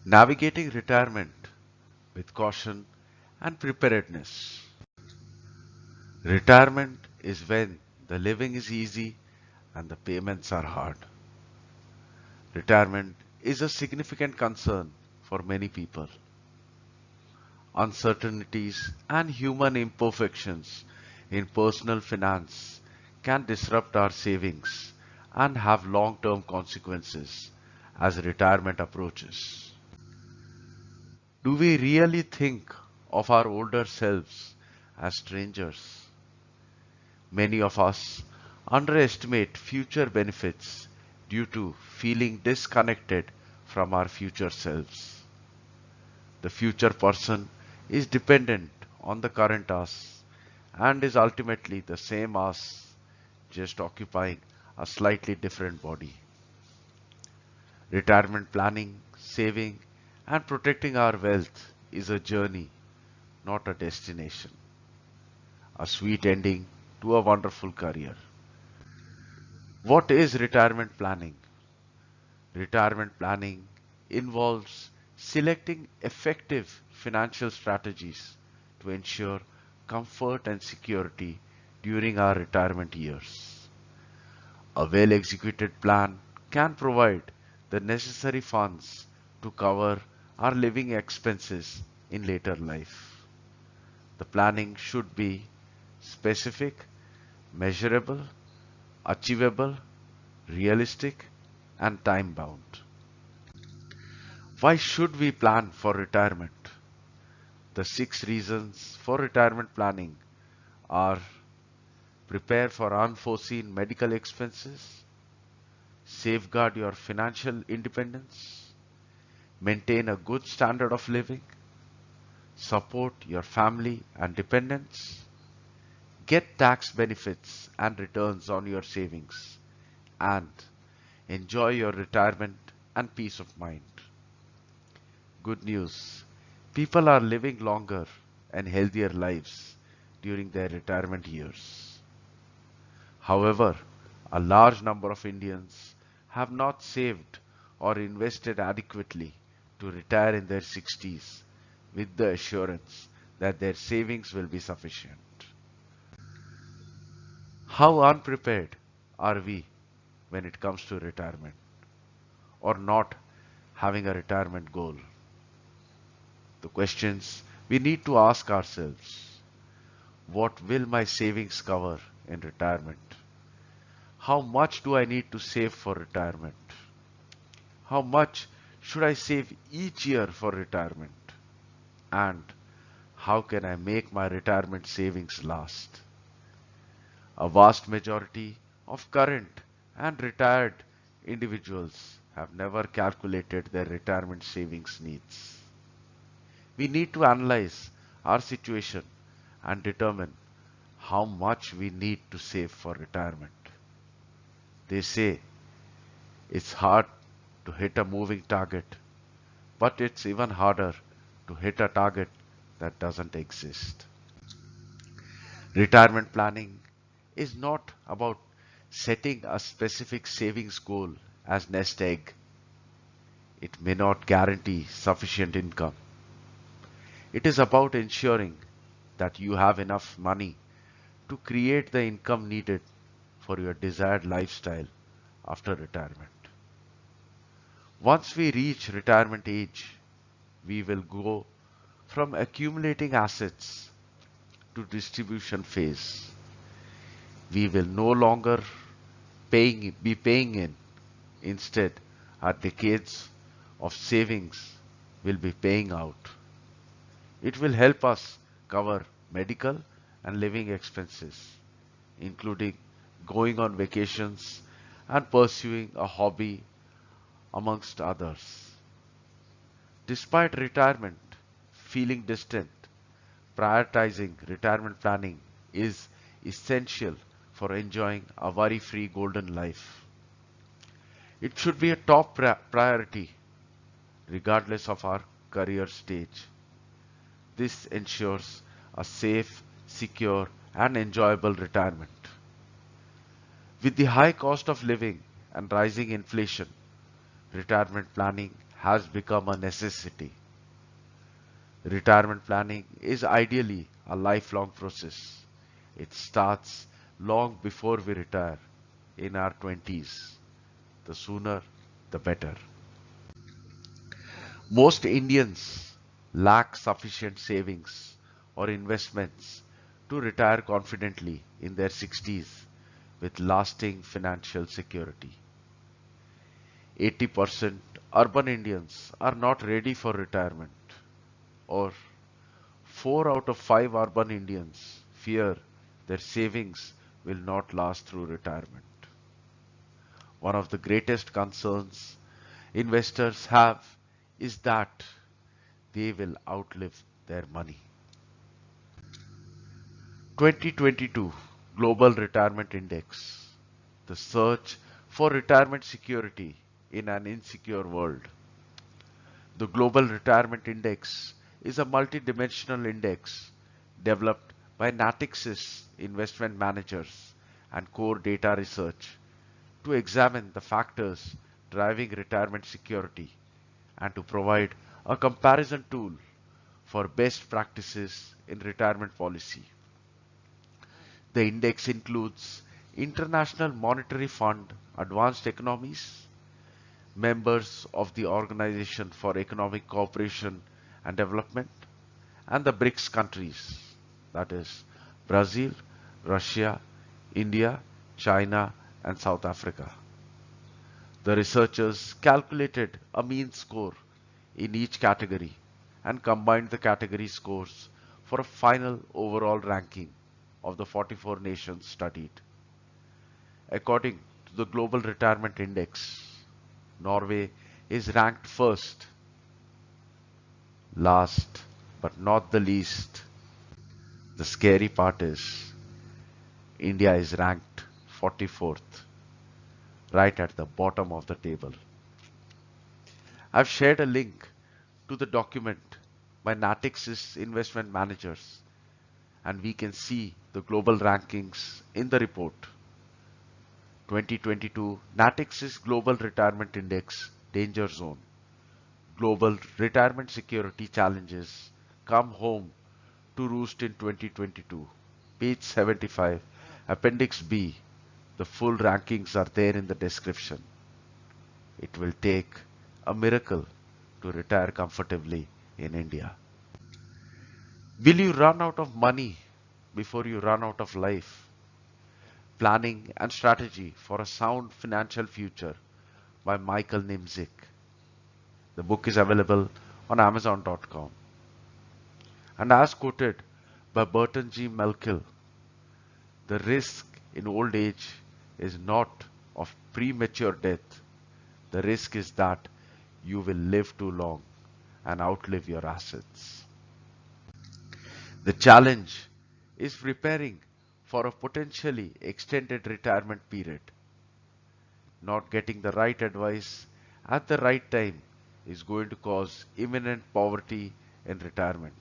Navigating retirement with caution and preparedness. Retirement is when the living is easy and the payments are hard. Retirement is a significant concern for many people. Uncertainties and human imperfections in personal finance can disrupt our savings and have long-term consequences as retirement approaches. Do we really think of our older selves as strangers? Many of us underestimate future benefits due to feeling disconnected from our future selves. The future person is dependent on the current us and is ultimately the same us, just occupying a slightly different body. Retirement planning, saving, and protecting our wealth is a journey, not a destination. A sweet ending to a wonderful career. What is retirement planning? Retirement planning involves selecting effective financial strategies to ensure comfort and security during our retirement years. A well executed plan can provide the necessary funds to cover our living expenses in later life. The planning should be specific, measurable, achievable, realistic, and time bound. Why should we plan for retirement? The 6 reasons for retirement planning are: prepare for unforeseen medical expenses, safeguard your financial independence, maintain a good standard of living, support your family and dependents, get tax benefits and returns on your savings, and enjoy your retirement and peace of mind. Good news. People are living longer and healthier lives during their retirement years. However, a large number of Indians have not saved or invested adequately to retire in their 60s with the assurance that their savings will be sufficient. How unprepared are we when it comes to retirement or not having a retirement goal? The questions we need to ask ourselves: what will my savings cover in retirement? How much do I need to save for retirement? How much should I save each year for retirement? And how can I make my retirement savings last? A vast majority of current and retired individuals have never calculated their retirement savings needs. We need to analyze our situation and determine how much we need to save for retirement. They say it's hard to hit a moving target, but it's even harder to hit a target that doesn't exist. Retirement planning is not about setting a specific savings goal as nest egg. It may not guarantee sufficient income. It is about ensuring that you have enough money to create the income needed for your desired lifestyle after retirement. Once we reach retirement age, we will go from accumulating assets to distribution phase. We will no longer be paying in. Instead, our decades of savings will be paying out. It will help us cover medical and living expenses, including going on vacations and pursuing a hobby, amongst others. Despite retirement feeling distant, prioritizing retirement planning is essential for enjoying a worry-free golden life. It should be a top priority regardless of our career stage. This ensures a safe, secure, and enjoyable retirement. With the high cost of living and rising inflation, retirement planning has become a necessity. Retirement planning is ideally a lifelong process. It starts long before we retire, in our 20s. The sooner, the better. Most Indians lack sufficient savings or investments to retire confidently in their 60s with lasting financial security. 80% urban Indians are not ready for retirement, or 4 out of 5 urban Indians fear their savings will not last through retirement. One of the greatest concerns investors have is that they will outlive their money. 2022 Global Retirement Index, the search for retirement security in an insecure world. The Global Retirement Index is a multidimensional index developed by Natixis investment managers and core data research to examine the factors driving retirement security and to provide a comparison tool for best practices in retirement policy. The index includes International Monetary Fund advanced economies, members of the Organization for Economic Cooperation and Development, and the BRICS countries, that is Brazil, Russia, India, China, and South Africa. The researchers calculated a mean score in each category and combined the category scores for a final overall ranking of the 44 nations studied. According to the Global Retirement Index, Norway is ranked first. Last but not the least, the scary part is India is ranked 44th, right at the bottom of the table. I've shared a link to the document by Natixis investment managers, and we can see the global rankings in the report. 2022 Natixis Global Retirement Index Danger Zone. Global retirement security challenges come home to roost in 2022. Page 75, Appendix B. The full rankings are there in the description. It will take a miracle to retire comfortably in India. Will you run out of money before you run out of life? Planning and Strategy for a Sound Financial Future by Michael Nimzik. The book is available on Amazon.com. And as quoted by Burton Malkiel, the risk in old age is not of premature death. The risk is that you will live too long and outlive your assets. The challenge is preparing for a potentially extended retirement period. Not getting the right advice at the right time is going to cause imminent poverty in retirement,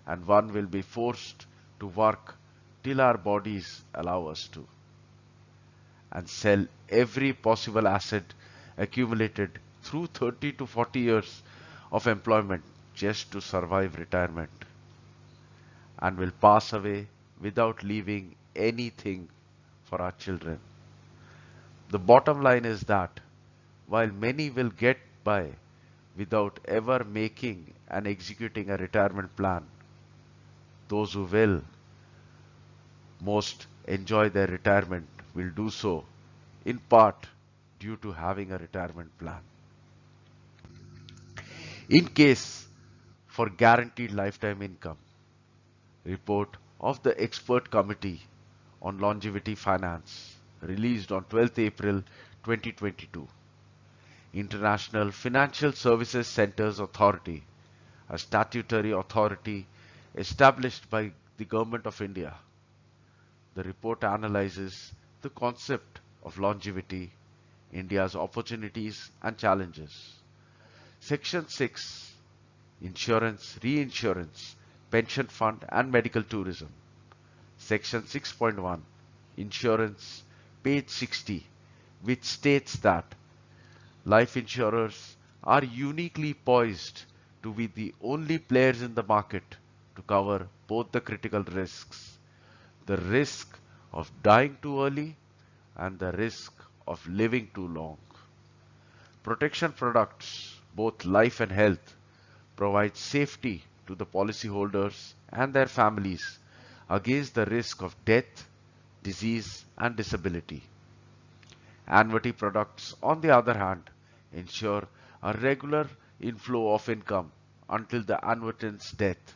and one will be forced to work till our bodies allow us to, and sell every possible asset accumulated through 30 to 40 years of employment just to survive retirement, and will pass away without leaving anything for our children. The bottom line is that while many will get by without ever making and executing a retirement plan, those who will most enjoy their retirement will do so in part due to having a retirement plan. In case for guaranteed lifetime income, report of the Expert Committee on Longevity Finance released on 12th April 2022. International Financial Services Centers Authority, a statutory authority established by the Government of India. The report analyzes the concept of longevity, India's opportunities and challenges. Section 6, Insurance, Reinsurance, Pension Fund and Medical Tourism. Section 6.1, Insurance, page 60, which states that life insurers are uniquely poised to be the only players in the market to cover both the critical risks, the risk of dying too early and the risk of living too long. Protection products, both life and health, provide safety to the policyholders and their families against the risk of death, disease, and disability. Annuity products, on the other hand, ensure a regular inflow of income until the annuitant's death,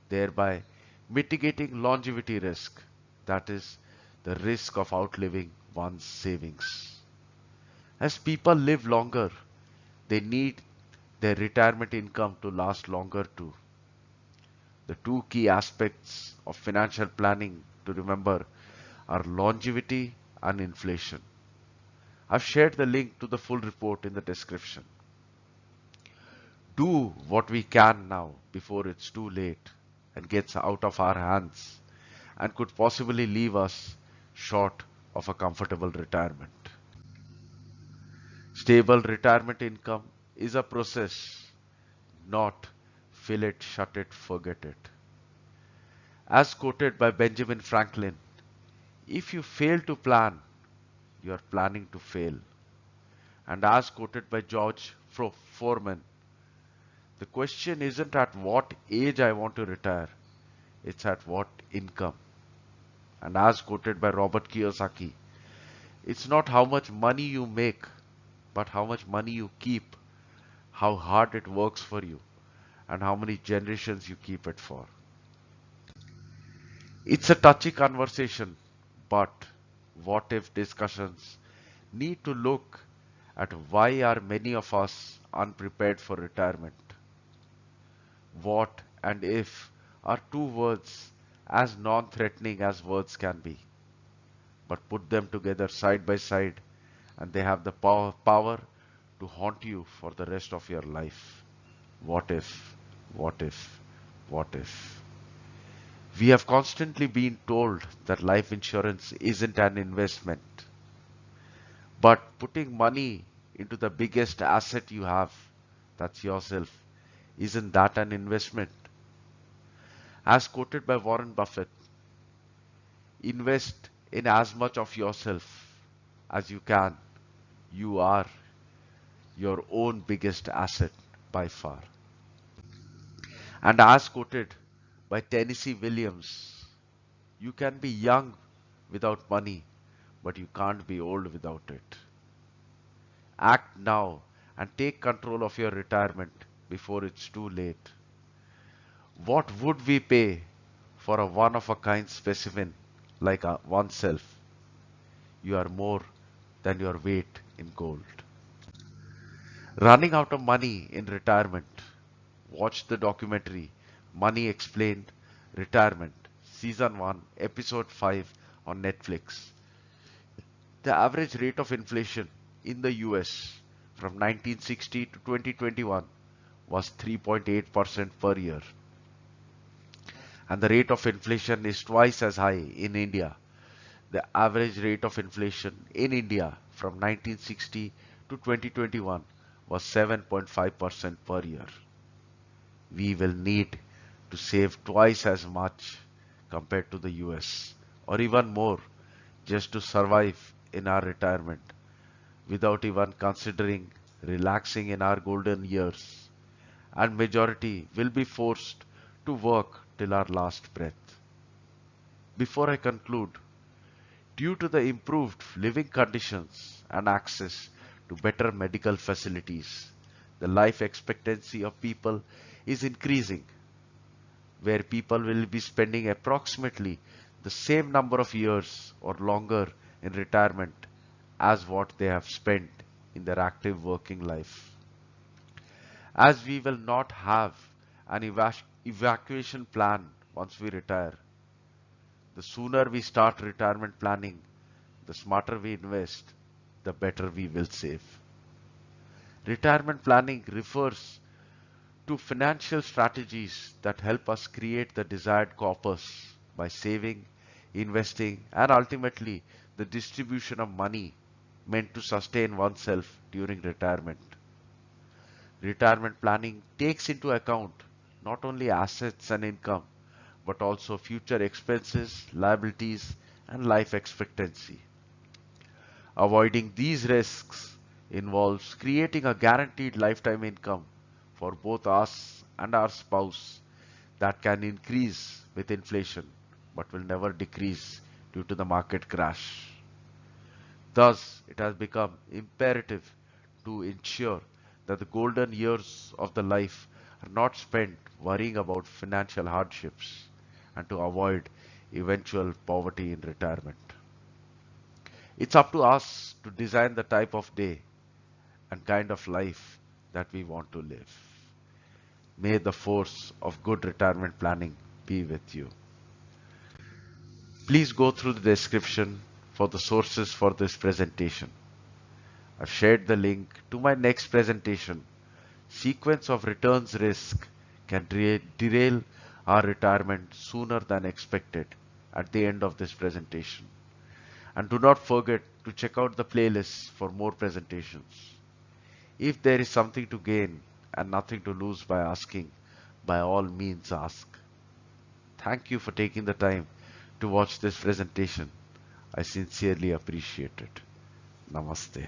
thereby mitigating longevity risk, that is, the risk of outliving one's savings. As people live longer, they need their retirement income to last longer too. The two key aspects of financial planning to remember are longevity and inflation. I've shared the link to the full report in the description. Do what we can now before it's too late and gets out of our hands and could possibly leave us short of a comfortable retirement. Stable retirement income is a process, not fill it, shut it, forget it. As quoted by Benjamin Franklin, if you fail to plan, you are planning to fail. And as quoted by George Foreman, the question isn't at what age I want to retire, it's at what income. And as quoted by Robert Kiyosaki, it's not how much money you make, but how much money you keep, how hard it works for you, and how many generations you keep it for. It's a touchy conversation, but what if discussions need to look at why are many of us unprepared for retirement. What and if are two words as non-threatening as words can be, but put them together side by side and they have the power to haunt you for the rest of your life. What if, what if, what if? We have constantly been told that life insurance isn't an investment, but putting money into the biggest asset you have, that's yourself, isn't that an investment? As quoted by Warren Buffett, invest in as much of yourself as you can. You are your own biggest asset by far. And as quoted by Tennessee Williams, you can be young without money, but you can't be old without it. Act now and take control of your retirement before it's too late. What would we pay for a one-of-a-kind specimen like oneself? You are more than your weight in gold. Running out of money in retirement. Watch the documentary Money Explained Retirement, Season 1, Episode 5 on Netflix. The average rate of inflation in the US from 1960 to 2021 was 3.8% per year. And the rate of inflation is twice as high in India. The average rate of inflation in India from 1960 to 2021 was 7.5% per year. We will need to save twice as much compared to the US, or even more, just to survive in our retirement without even considering relaxing in our golden years. And majority will be forced to work till our last breath. Before I conclude, due to the improved living conditions and access to better medical facilities, the life expectancy of people is increasing, where people will be spending approximately the same number of years or longer in retirement as what they have spent in their active working life. As we will not have an evacuation plan once we retire, the sooner we start retirement planning, the smarter we invest, the better we will save. Retirement planning refers to financial strategies that help us create the desired corpus by saving, investing, and ultimately the distribution of money meant to sustain oneself during retirement. Retirement planning takes into account not only assets and income, but also future expenses, liabilities, and life expectancy. Avoiding these risks involves creating a guaranteed lifetime income for both us and our spouse that can increase with inflation but will never decrease due to the market crash. Thus, it has become imperative to ensure that the golden years of the life are not spent worrying about financial hardships and to avoid eventual poverty in retirement. It's up to us to design the type of day and kind of life that we want to live. May the force of good retirement planning be with you. Please go through the description for the sources for this presentation. I've shared the link to my next presentation. Sequence of returns risk can derail our retirement sooner than expected at the end of this presentation. And do not forget to check out the playlist for more presentations. If there is something to gain and nothing to lose by asking, by all means ask. Thank you for taking the time to watch this presentation. I sincerely appreciate it. Namaste.